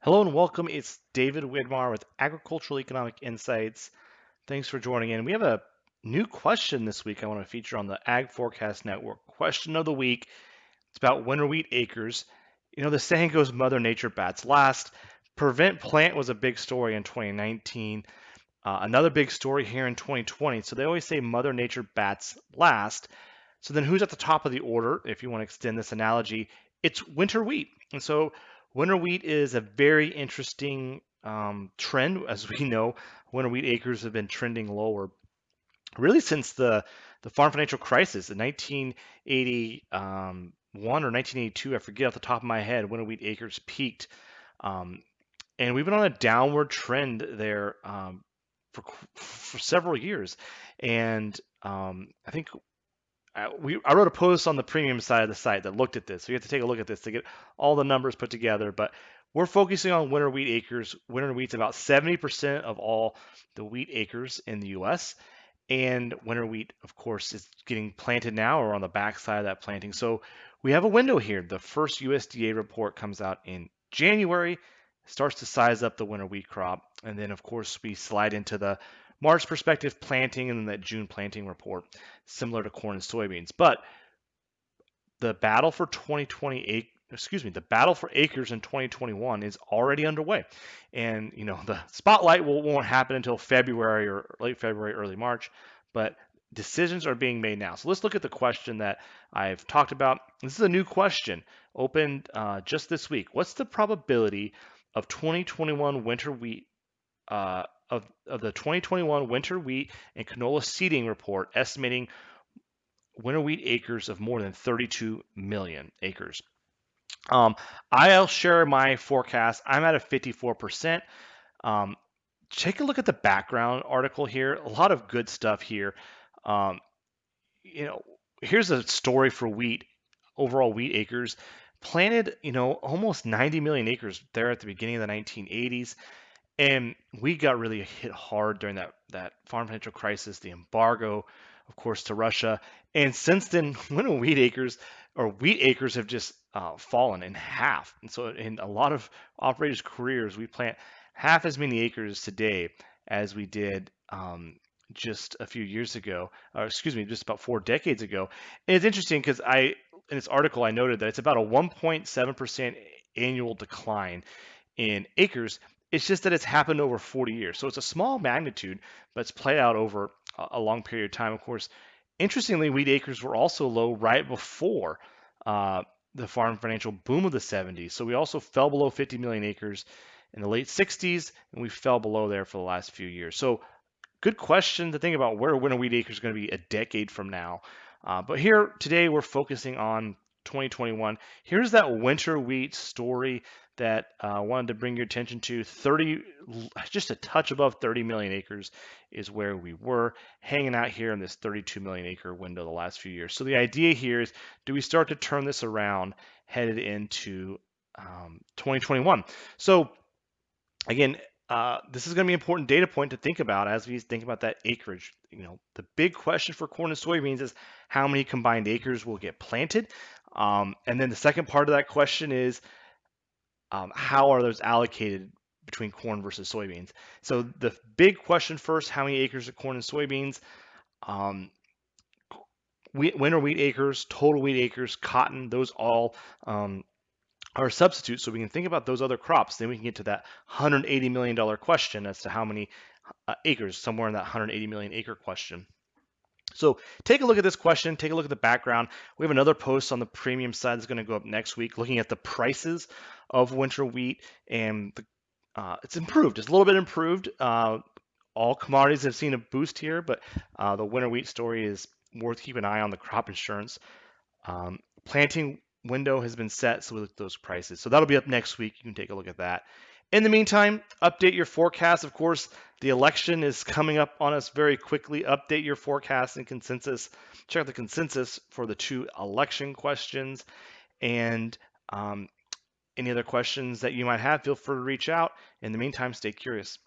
Hello and welcome. It's David Widmar with Agricultural Economic Insights. Thanks for joining in. We have a new question this week I want to feature on the Ag Forecast Network. Question of the week. It's about winter wheat acres. You know, the saying goes, Mother Nature bats last. Prevent plant was a big story in 2019. Another big story here in 2020. So they always say Mother Nature bats last. So then who's at the top of the order, if you want to extend this analogy? It's winter wheat. And so winter wheat is a very interesting trend. As we know, winter wheat acres have been trending lower really since the farm financial crisis in 1981 or 1982. I forget off the top of my head. Winter wheat acres peaked. Um, and we've been on a downward trend there for several years. And I think I wrote a post on the premium side of the site that looked at this. So you have to take a look at this to get all the numbers put together. But we're focusing on winter wheat acres. Winter wheat's about 70% of all the wheat acres in the U.S. And winter wheat, of course, is getting planted now or on the backside of that planting. So we have a window here. The first USDA report comes out in January, starts to size up the winter wheat crop. And then, of course, we slide into the March perspective planting and then that June planting report, similar to corn and soybeans. But the battle for 2028, excuse me, the battle for acres in 2021 is already underway. And, you know, the spotlight won't happen until February or late February, early March, but decisions are being made now. So let's look at the question that I've talked about. This is a new question opened just this week. What's the probability of 2021 winter wheat of the 2021 winter wheat and canola seeding report estimating winter wheat acres of more than 32 million acres. Um, I'll share my forecast. I'm at a 54%. Um, Take a look at the background article here. A lot of good stuff here. Um, you know, here's a story for wheat, overall wheat acres. Planted, almost 90 million acres there at the beginning of the 1980s. And we got really hit hard during that farm financial crisis, the embargo, of course, to Russia. And since then, wheat acres have just fallen in half. And so, in a lot of operators' careers, we plant half as many acres today as we did just a few years ago, or excuse me, just about 4 decades ago. And it's interesting because in this article, I noted that it's about a 1.7% annual decline in acres. It's just that it's happened over 40 years. So it's a small magnitude, but it's played out over a long period of time. Of course, interestingly, wheat acres were also low right before uh, the farm financial boom of the 70s. So we also fell below 50 million acres in the late 60s, and we fell below there for the last few years. So good question to think about where winter wheat acres are going to be a decade from now. But here today, we're focusing on 2021. Here's that winter wheat story that I wanted to bring your attention to. Just a touch above 30 million acres is where we were hanging out here in this 32 million acre window the last few years. So the idea here is, do we start to turn this around headed into 2021? So again, this is going to be an important data point to think about as we think about that acreage. The big question for corn and soybeans is how many combined acres will get planted. And then the second part of that question is how are those allocated between corn versus soybeans? So the big question first, how many acres of corn and soybeans? Um, Winter wheat acres, total wheat acres, cotton, those all are substitutes. So we can think about those other crops. Then we can get to that $180 million question as to how many acres, somewhere in that 180 million acre question. So take a look at this question, take a look at the background. We have another post on the premium side that's going to go up next week looking at the prices of winter wheat, and it's improved. It's a little bit improved. All commodities have seen a boost here, but the winter wheat story is worth keeping an eye on the crop insurance. Planting window has been set, so we look at those prices. So that'll be up next week. You can take a look at that. In the meantime, update your forecast. Of course, the election is coming up on us very quickly. Update your forecast and consensus. Check out the consensus for the 2 election questions. And any other questions that you might have, feel free to reach out. In the meantime, stay curious.